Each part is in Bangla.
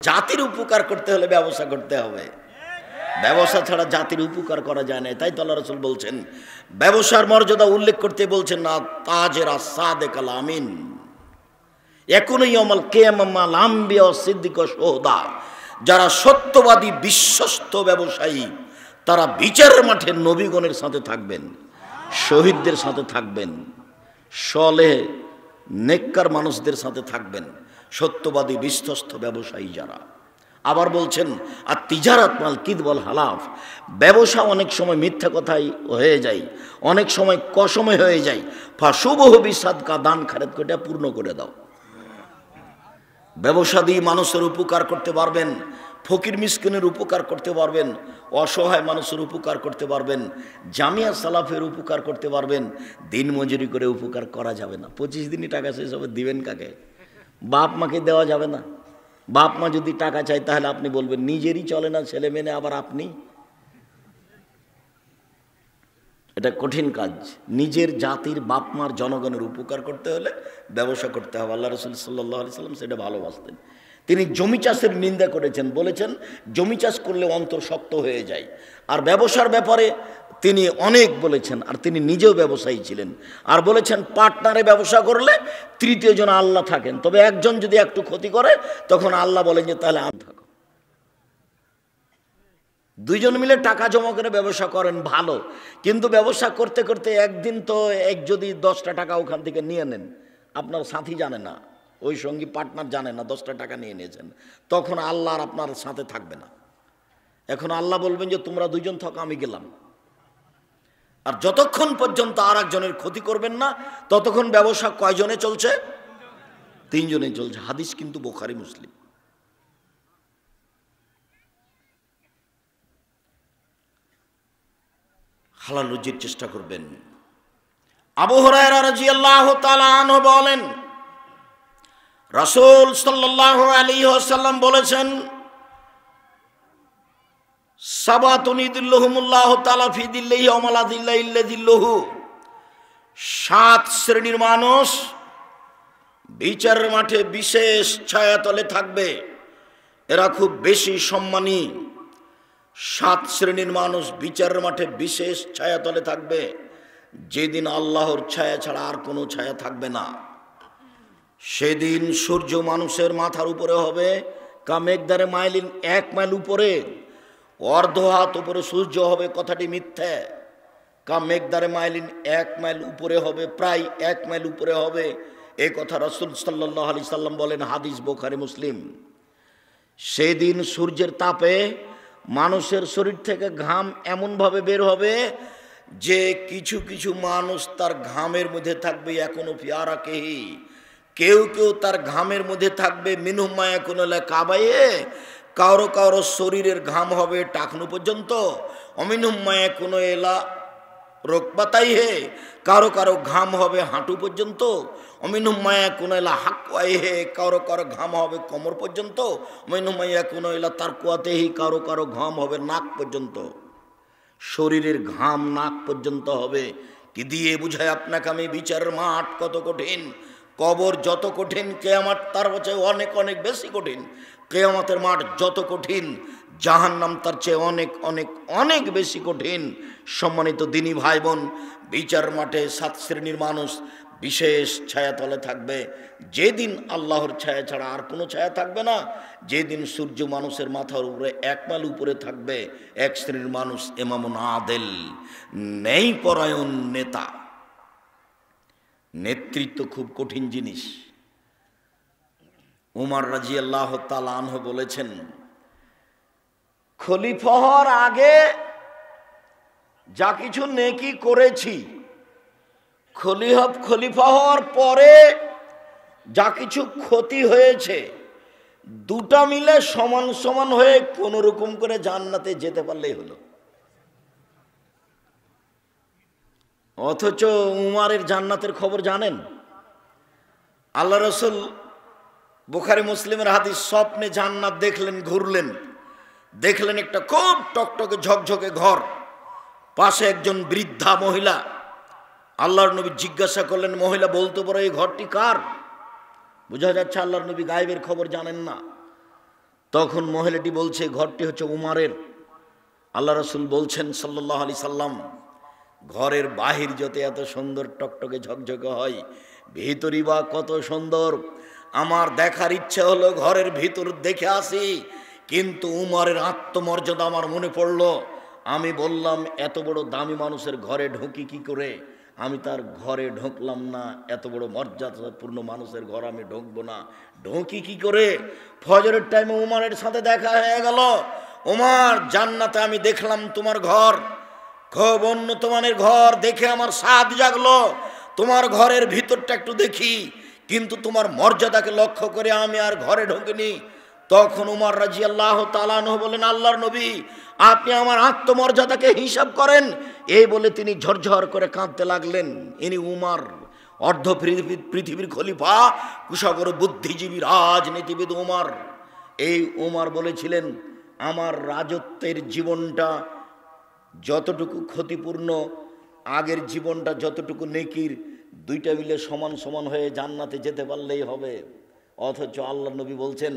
জাতির উপকার করতে হলে ব্যবসা করতে হবে, ব্যবসা ছাড়া জাতির উপকার করা যায় না। তাই তো আল্লাহ রাসূল বলছেন, ব্যবসার মর্যাদা উল্লেখ করতে বলছেন না তাজেরা সাদেকাল আমিন একুনই ইয়াউমাল কিয়ামাহ মাল আম্বিয়া ওয়াস সিদ্দিক ওয়াস শুহাদা। যারা সত্যবাদী বিশ্বস্ত ব্যবসায়ী তারা বিচারের মাঠে নবীগণের সাথে থাকবেন, শহীদদের সাথে থাকবেন, সলেহ নেককার মানুষদের সাথে থাকবেন, সত্যবাদী বিশ্বস্ত ব্যবসায়ী যারা। আবার বলছেন আর তিজারাত মাল কিদবল হালাফ, ব্যবসা অনেক সময় মিথ্যা কথাই হয়ে যায়, অনেক সময় কসমে হয়ে যায়। ফাশুবহ বিসাদকা, দান খারেত করে পূর্ণ করে দাও। ব্যবসা দিয়ে মানুষের উপকার করতে পারবেন, ফকির মিসকিনের উপকার করতে পারবেন, অসহায় মানুষের উপকার করতে পারবেন, জামিয়া সালাফের উপকার করতে পারবেন। দিন মজুরি করে উপকার করা যাবে না। 25 দিনই টাকা শেষ হবে, দিবেন কাকে? বাপ মাকে দেওয়া যাবে না। বাপ মা যদি টাকা চায় তাহলে আপনি বলবেন নিজেরই চলে না, ছেলে মেনে আবার আপনি। এটা কঠিন কাজ। নিজের জাতির বাপ মার জনগণের উপকার করতে হলে ব্যবসা করতে হবে। আল্লাহ রাসূল সাল্লাল্লাহু আলাইহি সাল্লাম সেটা ভালোবাসতেন। তিনি জমি চাষের নিন্দা করেছেন, বলেছেন জমি চাষ করলে অন্তর শক্ত হয়ে যায়। আর ব্যবসার ব্যাপারে তিনি অনেক বলেছেন, আর তিনি নিজেও ব্যবসায়ী ছিলেন। আর বলেছেন পার্টনারে ব্যবসা করলে তৃতীয় জন আল্লাহ থাকেন, তবে একজন যদি একটু ক্ষতি করে তখন আল্লাহ বলেন যে তাহলে আমি থাকো। দুইজন মিলে টাকা জমা করে ব্যবসা করেন ভালো, কিন্তু ব্যবসা করতে করতে একদিন তো যদি 10টা টাকা ওখান থেকে নিয়ে নেন, আপনার সাথী জানে না, ওই সঙ্গী পার্টনার জানে না 10টা টাকা নিয়ে নিয়েছেন, তখন আল্লাহ আর আপনার সাথে থাকবে না। এখন আল্লাহ বলবেন যে তোমরা দুইজন থাকো, আমি গেলাম। আর যতক্ষণ পর্যন্ত আর একজনের ক্ষতি করবেন না ততক্ষণ ব্যবসা কয়জনে চলছে? 3 জনে চলছে। হাদিস কিন্তু বুখারী মুসলিম। হালাল রুজির চেষ্টা করবেন। আবু হুরায়রা রাদিয়াল্লাহু তাআলা আনহু বলেন, রাসূল সাল্লাল্লাহু আলাইহি ওয়াসাল্লাম বলেছেন, সাবাতুন ইযিল্লুহুমুল্লাহু তাআলা ফি যিল্লিহি ইয়াওমা লা যিল্লা ইল্লা যিল্লুহু। 7 শ্রেণীর মানুষ বিচারের মাঠে বিশেষ ছায়াতলে থাকবে, এরা খুব বেশি সম্মানী। 7 শ্রেণীর মানুষ বিচারের মাঠে বিশেষ ছায়াতলে থাকবে, যেদিন আল্লাহর ছায়া ছাড়া আর কোনো ছায়া থাকবে না। সেদিন সূর্য মানুষের মাথার উপরে হবে কামেকদারে মাইলিন, 1 মাইল উপরে, অর্ধ হাত উপরে সূর্য হবে, কথাটি মিথ্যা। কামেকদারে মাইলিন 1 মাইল উপরে হবে, প্রায় 1 মাইল উপরে হবে, এই কথা রাসূল সাল্লাল্লাহু আলাইহি সাল্লাম বলেন, হাদিস বুখারী মুসলিম। সেদিন সূর্যের তাপে মানুষের শরীর থেকে ঘাম এমনভাবে বের হবে যে কিছু কিছু মানুষ তার ঘামের মধ্যে থাকবে এখনো ফিয়ারাকেহি, কেউ কেউ তার ঘামের মধ্যে থাকবে মিনহুম্মা এখনো কাবায়ে, কারো কারো শরীরের ঘাম হবে টাকনু পর্যন্ত, অমিনহুম্মা এখনো এলা রোকবাতাই হে, কারো কারো ঘাম হবে হাঁটু পর্যন্ত, অমিনহুম্মা এখনো এলা হাকওয়াই হে, কারো কারো ঘাম হবে কোমর পর্যন্ত, অমিনহুম্মা এখনো এলা তারকুয়াতেহি, কারো কারো ঘাম হবে নাক পর্যন্ত। শরীরের ঘাম নাক পর্যন্ত হবে। কি দিয়ে বুঝায় আপনাকে আমি বিচারের মাঠ কত কঠিন। কবর যত কঠিন, কিয়ামত তার চেয়ে অনেক অনেক বেশি কঠিন। কিয়ামতের মাঠ যত কঠিন, জাহান্নাম তার চেয়ে অনেক অনেক অনেক বেশি কঠিন। সম্মানিত দিনী ভাই বোন, বিচার মাঠে 7 শ্রেণীর মানুষ বিশেষ ছায়াতলে থাকবে, যেদিন আল্লাহর ছায়া ছাড়া আর কোনো ছায়া থাকবে না, যেদিন সূর্য মানুষের মাথার উপরে 1 মাইল উপরে থাকবে। 1 শ্রেণীর মানুষ ইমামুন আদিল, ন্যায় পরায়ণ নেতা। নেতৃত্ব খুব কঠিন জিনিস। উমর রাদিয়াল্লাহু তাআলা আনহু বলেছেন, খলিফা হওয়ার আগে যা কিছু নেকি করেছি, খলিফা হওয়ার পরে যা কিছু ক্ষতি হয়েছে, দুটা মিলে সমান সমান হয়ে কোনো রকম করে জান্নাতে যেতে পারলেই হলো। অথচ উমারের জান্নাতের খবর জানেন? আল্লাহ রাসূল বুখারী মুসলিমের হাদিস, স্বপ্নে জান্নাত দেখলেন, ঘুরলেন, দেখলেন একটা খুব টকটকে ঝকঝকে ঘর, পাশে একজন বৃদ্ধা মহিলা। আল্লাহর নবী জিজ্ঞাসা করলেন, মহিলা বলতে পারো এই ঘরটি কার? বোঝা যাচ্ছে আল্লাহর নবী গায়েবের খবর জানেন না। তখন মহিলাটি বলছে ঘরটি হচ্ছে উমারের। আল্লাহ রাসূল বলছেন সাল্লাল্লাহু আলাইহি সাল্লাম, ঘরের বাহির যত এত সুন্দর টকটকে ঝকঝকে হয়, ভিতরই বা কত সুন্দর। আমার দেখার ইচ্ছে হলো ঘরের ভিতর দেখে আসি, কিন্তু উমারের আত্মমর্যাদা আমার মনে পড়লো। আমি বললাম এত বড় দামি মানুষের ঘরে ঢুকি কি করে? আমি তার ঘরে ঢুকলাম না, এত বড় মর্যাদাপূর্ণ মানুষের ঘর আমি ঢুকবো না, ঢুকি কি করে? ফজরের টাইমে উমারের সাথে দেখা হয়ে গেল। উমার, জান্নাতে আমি দেখলাম তোমার ঘর, খুব উন্নত মানের ঘর, দেখে আমার স্বাদ জাগলো। তোমার ঘরের ভিতরটা একটু দেখি, কিন্তু তোমার মর্যাদাকে লক্ষ্য করে আমি আর ঘরে ঢুকিনি। তখন উমর রাদিয়াল্লাহু তাআলা আনহু বলেন, আল্লাহর নবী, আপনি আমার আত্মমর্যাদাকে হিসাব করেন। এই বলে তিনি ঝরঝর করে কাঁদতে লাগলেন। ইনি উমর, অর্ধ পৃথিবীর খলিফা, কুশাগর বুদ্ধিজীবী রাজনীতিবিদ উমর। এই উমর বলেছিলেন, আমার রাজত্বের জীবনটা যতটুকু ক্ষতিপূর্ণ, আগের জীবনটা যতটুকু নেকির, দুইটা মিলে সমান সমান হয়ে জান্নাতে যেতে পারলেই হবে। অথচ আল্লাহ নবী বলছেন,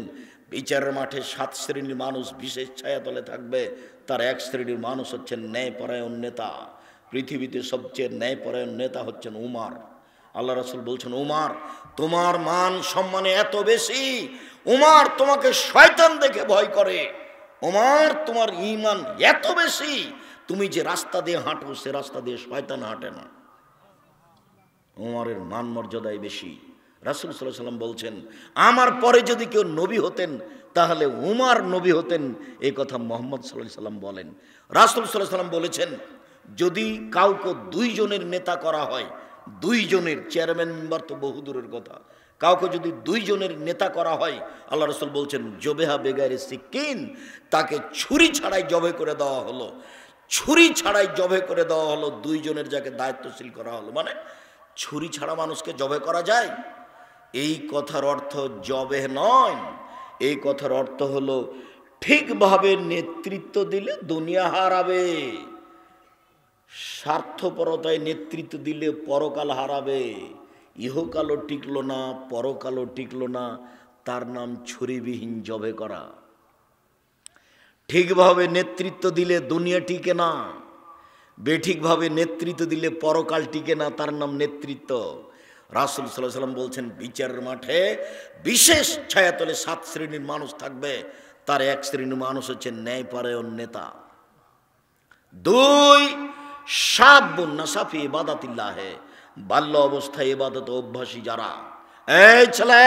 বিচারের মাঠে 7 শ্রেণীর মানুষ বিশেষ ছায়াতলে থাকবে। তার এক শ্রেণীর মানুষ হচ্ছেন ন্যায়পরায়ণ নেতা। পৃথিবীতে সবচেয়ে ন্যায়পরায়ণ নেতা হচ্ছেন উমর। আল্লাহ রাসূল বলছেন, উমর, তোমার মান সম্মানে এত বেশি, উমর তোমাকে শয়তান দেখে ভয় করে। উমর, তোমার ঈমান এত বেশি, তুমি যে রাস্তা দিয়ে হাঁটো সে রাস্তা দিয়ে শয়তান হাঁটে না। উমরের মান মর্যাদাই বেশি। রাসূল সাল্লাল্লাহু আলাইহি ওয়াসাল্লাম বলছেন, আমার পরে যদি কেউ নবী হতেন তাহলে উমর নবী হতেন। এই কথা মুহাম্মদ সাল্লাল্লাহু আলাইহি ওয়াসাল্লাম বলেন। রাসূল সাল্লাল্লাহু আলাইহি ওয়াসাল্লাম বলেছেন, যদি কাউকে 2 জনের নেতা করা হয়, 2 জনের, চেয়ারম্যান মেম্বার তো বহু দূরের কথা, কাউকে যদি 2 জনের নেতা করা হয়, আল্লাহ রাসূল বলছেন, জবেহা বেগাইরে সিকিন, তাকে ছুরি ছাড়াই জবে করে দেওয়া হলো। ছুরি ছাড়াই জবে করে দেওয়া হলো, 2 জনের যাকে দায়িত্বশীল করা হলো। মানে ছুরি ছাড়া মানুষকে জবে করা যায়? এই কথার অর্থ জবে নয়, এই কথার অর্থ হলো ঠিকভাবে নেতৃত্ব দিলে দুনিয়া হারাবে, স্বার্থপরতায় নেতৃত্ব দিলে পরকাল হারাবে। ইহকালও টিকলো না, পরকালও টিকলো না, তার নাম ছুরিবিহীন জবে করা। ঠিকভাবে নেতৃত্ব দিলে দুনিয়া টিকে না, বেঠিকভাবে নেতৃত্ব দিলে পরকাল টিকে না, তার নাম নেতৃত্ব। রাসূল সাল্লাল্লাহু আলাইহি ওয়াসাল্লাম বলছেন, বিচারের মাঠে বিশেষ ছায়াতলে 7 শ্রেণীর মানুষ থাকবে। তার এক শ্রেণীর মানুষ হচ্ছে ন্যায়পরায়ণ নেতা। 2, শাবুন নাশা ফি ইবাদাতিল্লাহ, বাল্য অবস্থায় ইবাদত অভ্যাসী যারা। এই ছেলে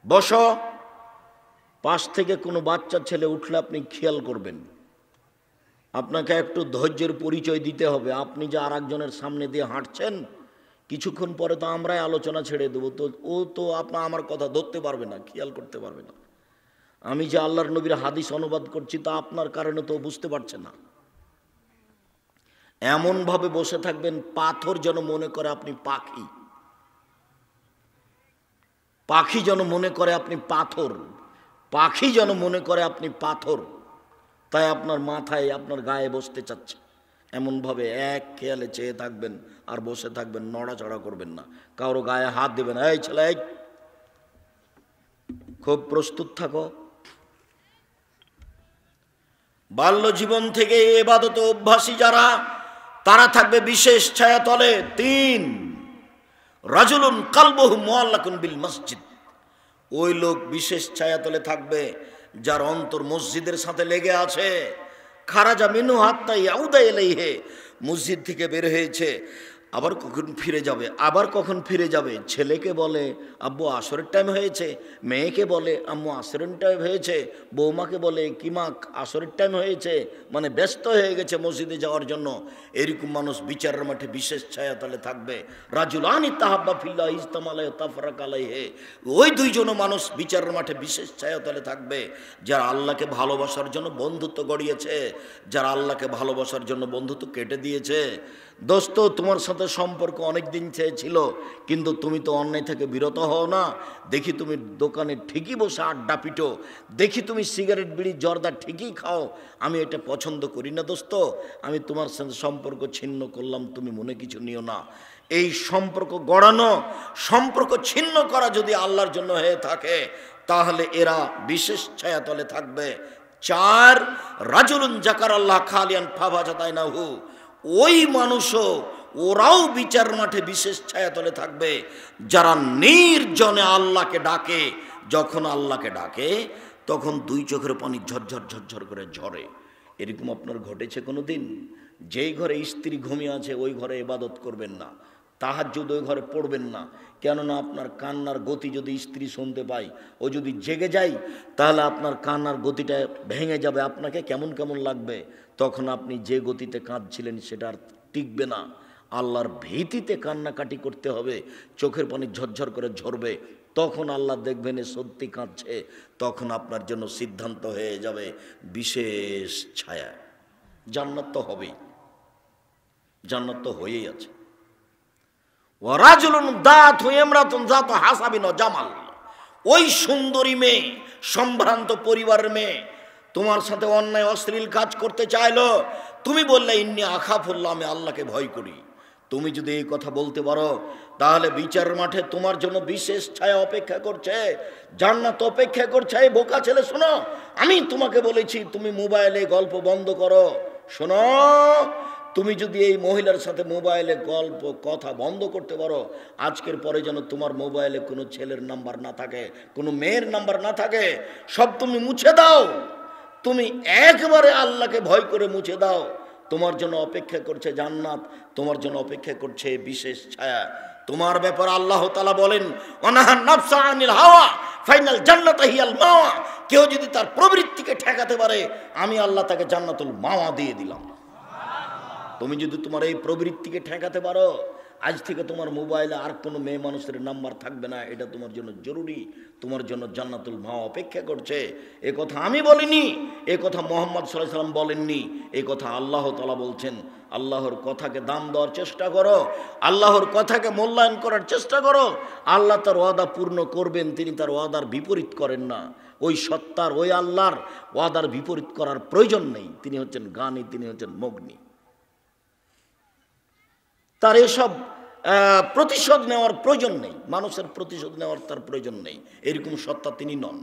বসো, পাশ থেকে কোনো বাচ্চা ছেলে উঠলে আপনি খেয়াল করবেন, আপনাকে একটু ধৈর্যের পরিচয় দিতে হবে। আপনি যে আরেকজনের সামনে দিয়ে হাঁটছেন, কিছুক্ষণ পরে তো আমরাই আলোচনা ছেড়ে দেবো, তো ও তো আমার কথা ধরতে পারবে না, খেয়াল করতে পারবে না। আমি যে আল্লাহর নবীর হাদিস অনুবাদ করছি তা আপনার কারণে তো বুঝতে পারছে না। এমনভাবে বসে থাকবেন পাথর যেন মনে করে আপনি পাখি, পাখি যেন মনে করে আপনি পাথর, পাখি যেন মনে করে আপনি পাথর, তাই আপনার মাথায় আপনার গায়ে বসতে চাচ্ছে। এমনভাবে এক খেয়ালে চেয়ে থাকবেন আর বসে থাকবেন, নড়াচড়া করবেন না, কারো গায়ে হাত দেবেন। এই ছেলে, খুব প্রস্তুত থাকো। বাল্য জীবন থেকে ইবাদতে অভ্যাসী যারা, তারা থাকবে বিশেষ ছায়াতলে। 3, রাজুলুন কালবুহু মুআল্লাকুন বিল মসজিদ, ওই লোক বিশেষ ছায়াতলে থাকবে যার অন্তর মসজিদের সাথে লেগে আছে। খারাজা মিনহু হাত্তা ইয়াউদা ইলাইহি, মসজিদ থেকে বের হয়েছে, আবার কখন ফিরে যাবে, আবার কখন ফিরে যাবে। ছেলেকে বলে আব্বু আসরের টাইম হয়েছে, মেয়েকে বলে আম্মু আসরের টাইম হয়েছে, বৌমাকে বলে কিমা আসরের টাইম হয়েছে, মানে ব্যস্ত হয়ে গেছে মসজিদে যাওয়ার জন্য। এরকম মানুষ বিচারের মাঠে বিশেষ ছায়াতলে থাকবে। রাজুলানি তাহাব্বা ফিল্লাহ ইজতামা আলাইহি তাফরাকা আলাইহি, ওই 2 জন মানুষ বিচারের মাঠে বিশেষ ছায়াতলে থাকবে যারা আল্লাহকে ভালোবাসার জন্য বন্ধুত্ব গড়িয়েছে, যারা আল্লাহকে ভালোবাসার জন্য বন্ধুত্ব কেটে দিয়েছে। দোস্ত, তোমার সাথে সম্পর্ক অনেক দিন ছিল, কিন্তু তুমি তো অন্যায় থেকে বিরত হও না। দেখি তুমি দোকানে ঠিকই বসে আড্ডা পিটো, দেখি তুমি সিগারেট বিড়ি জর্দা ঠিকই খাও। আমি এটা পছন্দ করি না দোস্ত, আমি তোমার সাথে সম্পর্ক ছিন্ন করলাম, তুমি মনে কিছু নিও না। এই সম্পর্ক গড়ানো, সম্পর্ক ছিন্ন করা যদি আল্লাহর জন্য হয়ে থাকে, তাহলে এরা বিশেষ ছায়াতলে থাকবে। 4 রাজুলুন যাকারাল্লাহ খালিয়ান ফাওয়াজাদাইনাহু, ওই মানুষও ওরাও বিচার মাঠে বিশেষ ছায়াতলে থাকবে যারা নির্জনে আল্লাহকে ডাকে। যখন আল্লাহকে ডাকে তখন 2 চোখের পানি ঝরঝর ঝরঝর করে ঝরে। এরকম আপনার ঘটেছে কোনো দিন? যেই ঘরে স্ত্রী ঘুমিয়ে আছে ওই ঘরে ইবাদত করবেন না, তাহাজ্জুদ ওই ঘরে পড়বেন না। কেননা আপনার কান্নার গতি যদি স্ত্রী শুনতে পায়, ও যদি জেগে যায়, তাহলে আপনার কান্নার গতিটা ভেঙে যাবে, আপনাকে কেমন কেমন লাগবে। তখন আপনি যে গতিতে কাঁদছিলেন সেটা আর টিকবে না। আল্লাহর ভীতিতে কান্নাকাটি করতে হবে, চোখের পানি ঝরঝর করে ঝরবে। তখন আল্লাহ দেখবেন এ সত্যি কাঁদছে, তখন আপনার জন্য সিদ্ধান্ত হয়ে যাবে বিশেষ ছায়া। জান্নাত তো হবেই, জান্নাত তো হয়েই আছে। ওয়ারাজুলুন দাতু ইমরাতুন যাতু হাসাবিন ওয়া জামাল, ওই সুন্দরী মেয়ে, সম্ভ্রান্ত পরিবারের মেয়ে তোমার সাথে অন্যায় অশ্লীল কাজ করতে চাইলো, তুমি বললে ইন্নী আখাফুল্লাহ, আমি আল্লাহকে ভয় করি। তুমি যদি এই কথা বলতে পারো তাহলে বিচার মাঠে তোমার জন্য বিশেষ ছায়া অপেক্ষা করছে, জান্নাত অপেক্ষা করছে। এই বোকা ছেলে শোনো, আমি তোমাকে বলেছি তুমি মোবাইলে গল্প বন্ধ করো। শোনো, তুমি যদি এই মহিলার সাথে মোবাইলে গল্প কথা বন্ধ করতে পারো, আজকের পরে যেন তোমার মোবাইলে কোনো ছেলের নাম্বার না থাকে, কোনো মেয়ের নাম্বার না থাকে, সব তুমি মুছে দাও। তুমি একবারে আল্লাহকে ভয় করে মুছে দাও। তোমার জন্য অপেক্ষা করছে জান্নাত, তোমার জন্য অপেক্ষা করছে বিশেষ ছায়া। তোমার ব্যাপারে আল্লাহ তাআলা বলেন, ওয়ানাহান নাফসা আনিল হাওয়া ফাইনাল জান্নাতা হিয়াল মাওয়া। কেউ যদি তার প্রবৃত্তিকে ঠেকাতে পারে, আমি আল্লাহ তাকে জান্নাতুল মাওয়া দিয়ে দিলাম। তুমি যদি তোমার এই প্রবৃত্তিকে ঠেকাতে পারো, আজ থেকে তোমার মোবাইলে আর কোনো মেয়ে মানুষের নাম্বার থাকবে না। এটা তোমার জন্য জরুরি, তোমার জন্য জান্নাতুল মাওয়া অপেক্ষা করছে। এ কথা আমি বলিনি, এ কথা মুহাম্মদ সাল্লাল্লাহু আলাইহি ওয়াসাল্লাম বলেননি, এ কথা আল্লাহ তাআলা বলছেন। আল্লাহর কথাকে দাম দেওয়ার চেষ্টা করো, আল্লাহর কথাকে মূল্যায়ন করার চেষ্টা করো। আল্লাহ তার ওয়াদা পূর্ণ করবেন, তিনি তার ওয়াদার বিপরীত করেন না। ওই সত্তার, ওই আল্লাহর ওয়াদার বিপরীত করার প্রয়োজন নেই। তিনি হচ্ছেন জ্ঞানী, তিনি হচ্ছেন মগ্নী। তার এসব প্রতিশোধ নেওয়ার প্রয়োজন নেই, মানুষের প্রতিশোধ নেওয়ার তার প্রয়োজন নেই। এরকম সত্তা তিনি নন।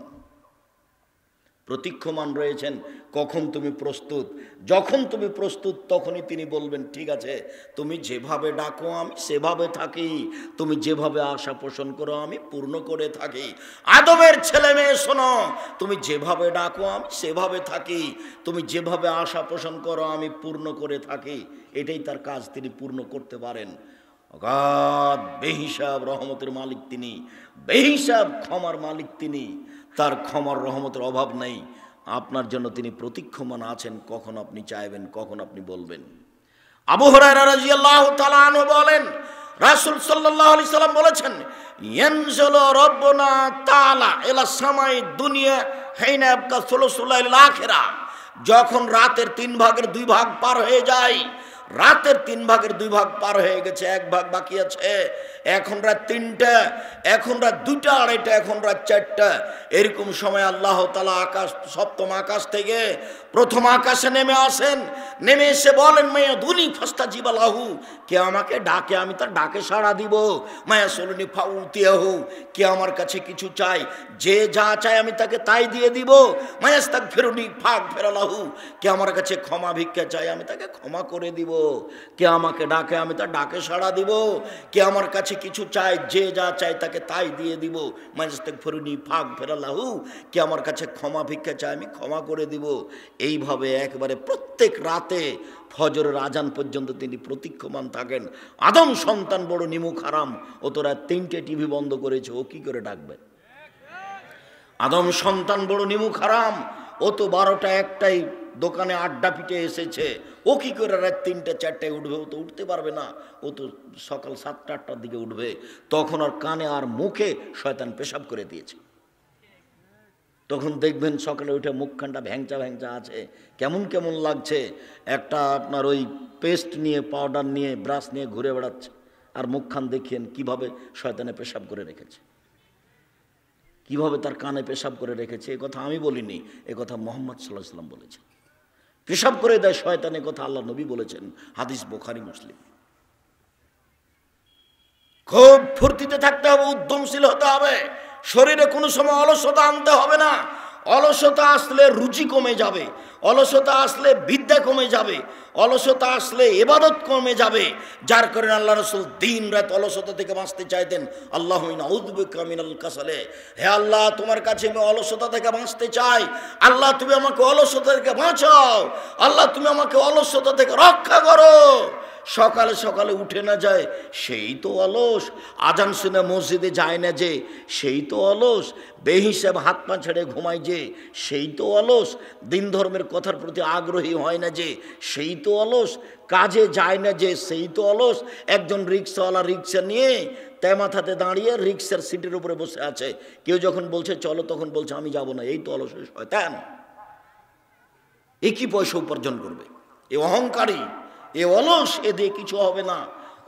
প্রতীক্ষমান রয়েছেন কখন তুমি প্রস্তুত। যখন তুমি প্রস্তুত তখনই তিনি বলবেন, ঠিক আছে, তুমি যেভাবে ডাকো আমি সেভাবে থাকি, তুমি যেভাবে আশা পোষণ করো আমি পূর্ণ করে থাকি। আদমের ছেলে মেয়ে শোনো, তুমি যেভাবে ডাকো আমি সেভাবে থাকি, তুমি যেভাবে আশা পোষণ করো আমি পূর্ণ করে থাকি। এটাই তার কাজ, তিনি পূর্ণ করতে পারেন। অগাধ বেহিসাব রহমতের মালিক তিনি, বেহিসাব ক্ষমার মালিক তিনি। তার ক্ষমার রহমতের অভাব নেই। আপনার জন্য তিনি প্রতীক্ষমান আছেন, কখন আপনি চাইবেন, কখন আপনি বলবেন। আবু হুরায়রা রাদিয়াল্লাহু তাআলা আনহু বলেন, রাসূল সাল্লাল্লাহু আলাইহি সাল্লাম বলেছেন, ইয়ানজুলু রাব্বুনা তাআলা ইলা সামাই দুনিয়া হাইনা ইয়াবকা সুলুসুল লাইল আখিরা। যখন রাতের 3 ভাগের 2 ভাগ পার হয়ে যায়, রাতের 3 ভাগের 2 ভাগ পার হয়ে গেছে, 1 ভাগ বাকি আছে। এখন রাত 3টা, এখন রাত 2টা, 2:30, এখন রাত 4টা। এরকম সময় আল্লাহ তাআলা আকাশ, 7ম আকাশ থেকে 1ম আকাশে নেমে আসেন। নেমে এসে বলেন, মায়া দুনি ফাস্তাজিবা লাহু, কে আমাকে ডাকে আমি তার ডাকে সাড়া দিব। মায়া সলুনি ফাউতিয়াহু, কে আমার কাছে কিছু চাই, যে যা চায় আমি তাকে তাই দিয়ে দিব। মায়াস্তাগফিরুনি ফাগফিরা লাহু, কে আমার কাছে ক্ষমা ভিক্ষা চাই আমি তাকে ক্ষমা করে দিব। কে আমাকে ডাকে আমি তার ডাকে সাড়া দিব। কে আমার কাছে কিছু চায়, যে যা চায় তাকে তাই দিয়ে দিব। মায়াস্তাগফিরুনি ফাগফিরা লাহু, কে আমার কাছে ক্ষমা ভিক্ষা চায় আমি ক্ষমা করে দিব। এইভাবে একবারে প্রত্যেক রাতে ফজরের আজান পর্যন্ত তিনি প্রতীক্ষমান থাকেন। আদম সন্তান বড় নিমুখ হারাম, ও তোরা 3টে টিভি বন্ধ করেছে, ও কি করে ডাকবে? আদম সন্তান বড় নিমুখ হারাম, ও তো 12টা 1টায় দোকানে আড্ডা পিটে এসেছে, ও কি করে রাত 3টে 4টায় উঠবে? ও তো উঠতে পারবে না, ও তো সকাল 7টা 8টার দিকে উঠবে। তখন আর কানে আর মুখে শয়তান পেশাব করে দিয়েছে। তখন দেখবেন সকালে উঠে মুখখানটা ভ্যাংচা ভ্যাংচা আছে, কেমন কেমন লাগছে। একটা আপনার ওই পেস্ট নিয়ে, পাউডার নিয়ে, ব্রাশ নিয়ে ঘুরে বেড়াচ্ছে, আর মুখখান দেখিয়েন কিভাবে শয়তানে পেশাব করে রেখেছে, কিভাবে তার কানে পেশাব করে রেখেছে। এ কথা আমি বলিনি, এ কথা মুহাম্মদ সাল্লাল্লাহু আলাইহি ওয়াসাল্লাম বলেছেন। পেশাব করে দেয় শয়তান, এ কথা আল্লাহ নবী বলেছেন, হাদিস বুখারী মুসলিম। খুব ফুর্তিতে থাকতে হবে, উদ্যমশীল হতে হবে। শরীরে কোনো সময় অলসতা আনতে হবে না। অলসতা আসলে রুচি কমে যাবে, অলসতা আসলে বিদ্যা কমে যাবে, অলসতা আসলে ইবাদত কমে যাবে। যার কারণে আল্লাহ রাসূল দিন রাত অলসতা থেকে বাঁচতে চাইতেন। আল্লাহুম্মা আউযু বিকা মিনাল কাসালে, হে আল্লাহ তোমার কাছে আমি অলসতা থেকে বাঁচতে চাই। আল্লাহ তুমি আমাকে অলসতা থেকে বাঁচাও, আল্লাহ তুমি আমাকে অলসতা থেকে রক্ষা করো। সকালে সকালে উঠে না যায় সেই তো অলস, আজান শুনে মসজিদে যায় না যে সেই তো অলস, বেহিসাব হাত পা ছেড়ে ঘুমায় যে সেই তো অলস, দিন ধর্মের কথার প্রতি আগ্রহী হয় না যে সেই তো অলস, কাজে যায় না যে সেই তো অলস। একজন রিক্সাওয়ালা রিক্সা নিয়ে তেমাথাতে দাঁড়িয়ে রিক্সার সিটের উপরে বসে আছে, কেউ যখন বলছে চলো তখন বলছে আমি যাব না। এই তো অলস শয়তান। এ কি পয়সা উপার্জন করবে? এ অহংকারী, এ অলস, এ দিয়ে কিছু হবে না।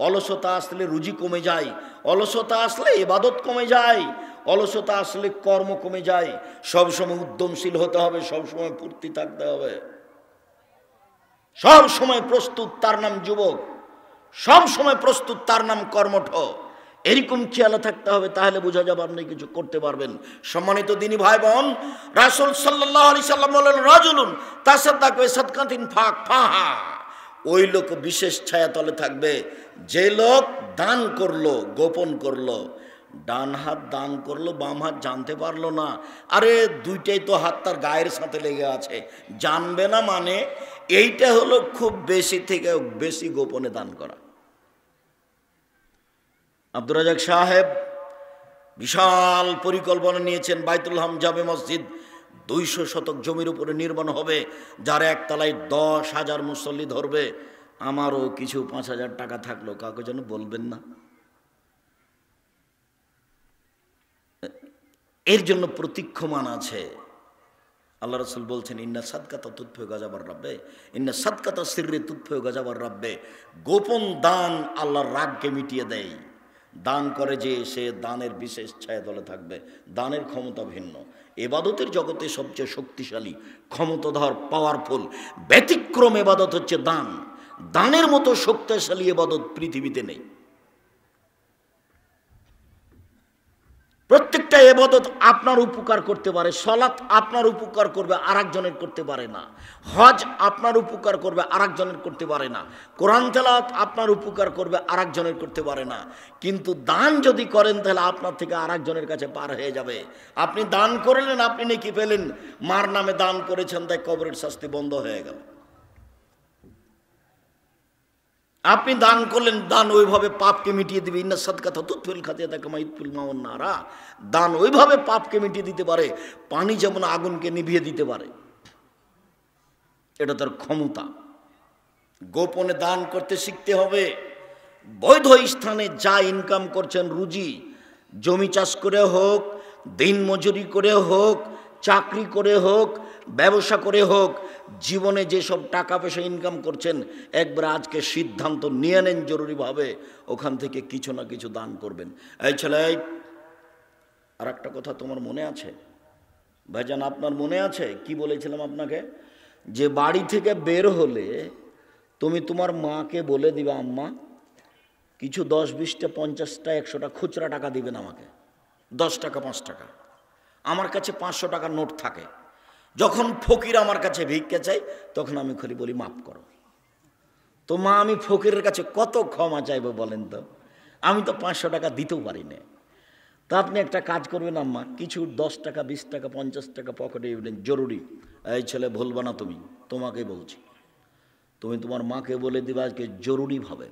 অলসতা আসলে রুজি কমে যায়, অলসতা আসলে ইবাদত কমে যায়, অলসতা আসলে কর্ম কমে যায়। সবসময় উদ্যমশীল হতে হবে, সবসময় ফুর্তি থাকতে হবে, সব সময় প্রস্তুত তার নাম যুবক, সব সময় প্রস্তুত তার নাম কর্মঠ। এরকম খেয়াল থাকতে হবে, তাহলে বোঝা যাবে আপনি কিছু করতে পারবেন। সম্মানিত দিনী ভাই বোন, রাসূল সাল্লাল্লাহু আলাইহি সাল্লাম বলেন রাজুলুন তাসাদ্দাকা বিসাদকাতিন ফাহা, ওই লোক বিশেষ ছায়াতলে থাকবে যে লোক দান করলো, গোপন করলো। ডান হাত দান করলো, বাম হাত জানতে পারলো না। আরে দুইটাই তো হাত তার গায়ের সাথে লেগে আছে, জানবে না মানে এইটা হলো খুব বেশি থেকে বেশি গোপনে দান করা। আব্দুর রাজাক সাহেব বিশাল পরিকল্পনা নিয়েছেন, বাইতুল হাম জামে মসজিদ 200 শতক জমির উপরে নির্মাণ হবে, যার একতলায় 10,000 মুসল্লি ধরবে। আমারও কিছু 5,000 টাকা থাকলো, কাউকে যেন বলবেন না। এর জন্য প্রতীক্ষমান আছে। আল্লাহ রাসূল বলছেন ইন্না সাদকাতা তুতফিউ গাযাবার রাব্বে, ইন্না সাদকাতা সিররি তুতফিউ গাযাবার রাব্বে। গোপন দান আল্লাহর রাগকে মিটিয়ে দেয়। দান করে যে সে দানের বিশেষ ছায়াতলে থাকবে। দানের ক্ষমতা ভিন্ন। ইবাদতের জগতে সবচেয়ে শক্তিশালী, ক্ষমতাধর, পাওয়ারফুল, ব্যতিক্রম ইবাদত হচ্ছে দান। দানের মতো শক্তিশালী ইবাদত পৃথিবীতে নেই। প্রত্যেকটা ইবাদত আপনার উপকার করতে পারে। সালাত আপনার উপকার করবে, আরেকজনের করতে পারে না। হজ আপনার উপকার করবে, আরেকজনের করতে পারে না। কোরআন তেলাওয়াত আপনার উপকার করবে, আরেকজনের করতে পারে না। কিন্তু দান যদি করেন তাহলে আপনার থেকে আরেকজনের কাছে পার হয়ে যাবে। আপনি দান করলেন, আপনি নেকি পেলেন। মার নামে দান করেছেন, তাই কবরের শাস্তি বন্ধ হয়ে গেল। আপনি দান করলেন, দান ওইভাবে পাপকে মিটিয়ে দিবে। ইন্না সাদকাতা তুতফিল খাতিয়াতা কামা ইতফিল মাউন নারা। দান ওইভাবে পাপকে মিটিয়ে দিতে পারে, পানি যেমন আগুনকে নিভিয়ে দিতে পারে। এটা তার ক্ষমতা। গোপনে দান করতে শিখতে হবে। বৈধ স্থানে যা ইনকাম করছেন রুজি, জমি চাষ করে হোক, দিন মজুরি করে হোক, চাকরি করে হোক, ব্যবসা করে হোক, জীবনে যেসব টাকা পয়সা ইনকাম করছেন একবার আজকে সিদ্ধান্ত নিয়ে নেন জরুরিভাবে ওখান থেকে কিছু না কিছু দান করবেন। এই ছেলে, আর একটা কথা তোমার মনে আছে ভাইজান? আপনার মনে আছে কি বলেছিলাম আপনাকে? যে বাড়ি থেকে বের হলে তুমি তোমার মাকে বলে দিবে আম্মা কিছু 10, 20টা, 50টা, 100টা খুচরা টাকা দিবেন আমাকে। 10 টাকা, 5 টাকা। আমার কাছে 500 টাকার নোট থাকে। যখন ফকির আমার কাছে ভিক্ষা চাই তখন আমি খালি বলি মাফ করো। তো মা, আমি ফকিরের কাছে কত ক্ষমা চাইবো বলেন তো? আমি তো 500 টাকা দিতেও পারি না। তা আপনি একটা কাজ করবেন আম্মা, কিছু 10 টাকা, 20 টাকা, 50 টাকা পকেটে ইউলেন, জরুরি। এই ছেলে ভুলবা না, তুমি, তোমাকে বলছি, তুমি তোমার মাকে বলে দিবে আজকে জরুরিভাবে।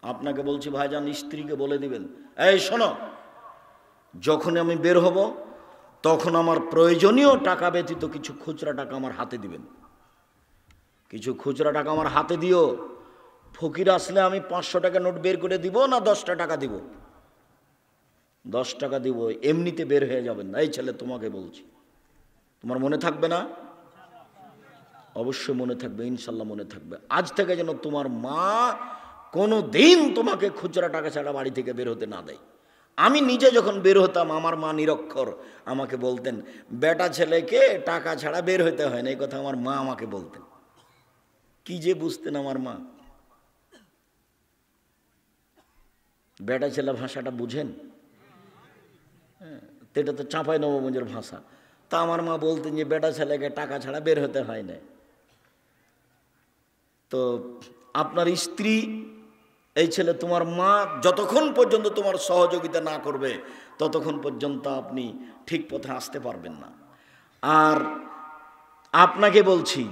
আপনাকে বলছি ভাইজান, স্ত্রীকে বলে দিবেন, এই শোনো, যখন আমি বের হব তখন আমার প্রয়োজনীয় টাকা ব্যতীত কিছু খুচরা টাকা আমার হাতে দিবেন। কিছু খুচরা টাকা আমার হাতে দিও। ফকির আসলে আমি 500 টাকা নোট বের করে দিব না 10টা টাকা দিব? 10 টাকা দিব, এমনিতে বের হয়ে যাবেন না। এই ছেলে তোমাকে বলছি, তোমার মনে থাকবে না? অবশ্যই মনে থাকবে, ইনশাল্লাহ মনে থাকবে। আজ থেকে যেন তোমার মা কোনো দিন তোমাকে খুচরা টাকা ছাড়া বাড়ি থেকে বের হতে না দেয়। আমি নিজে যখন বের হতাম আমার মা নিরক্ষর আমাকে বলতেন, বেটা ছেলেকে টাকা ছাড়া বের হতে হয় না। এই কথা আমার মা আমাকে বলতেন। কি যে বুঝতেন আমার মা। বেটা ছেলে ভাষাটা বুঝেন? তো এটা তো চাঁপাই নবগঞ্জের ভাষা। তা আমার মা বলতেন যে বেটা ছেলেকে টাকা ছাড়া বের হতে হয় না। তো আপনার স্ত্রী, এই ছেলে তোমার মা যতক্ষণ পর্যন্ত তোমার সহযোগিতা না করবে ততক্ষণ পর্যন্ত আপনি ঠিক পথে আসতে পারবেন না। আর আপনাকে বলছি,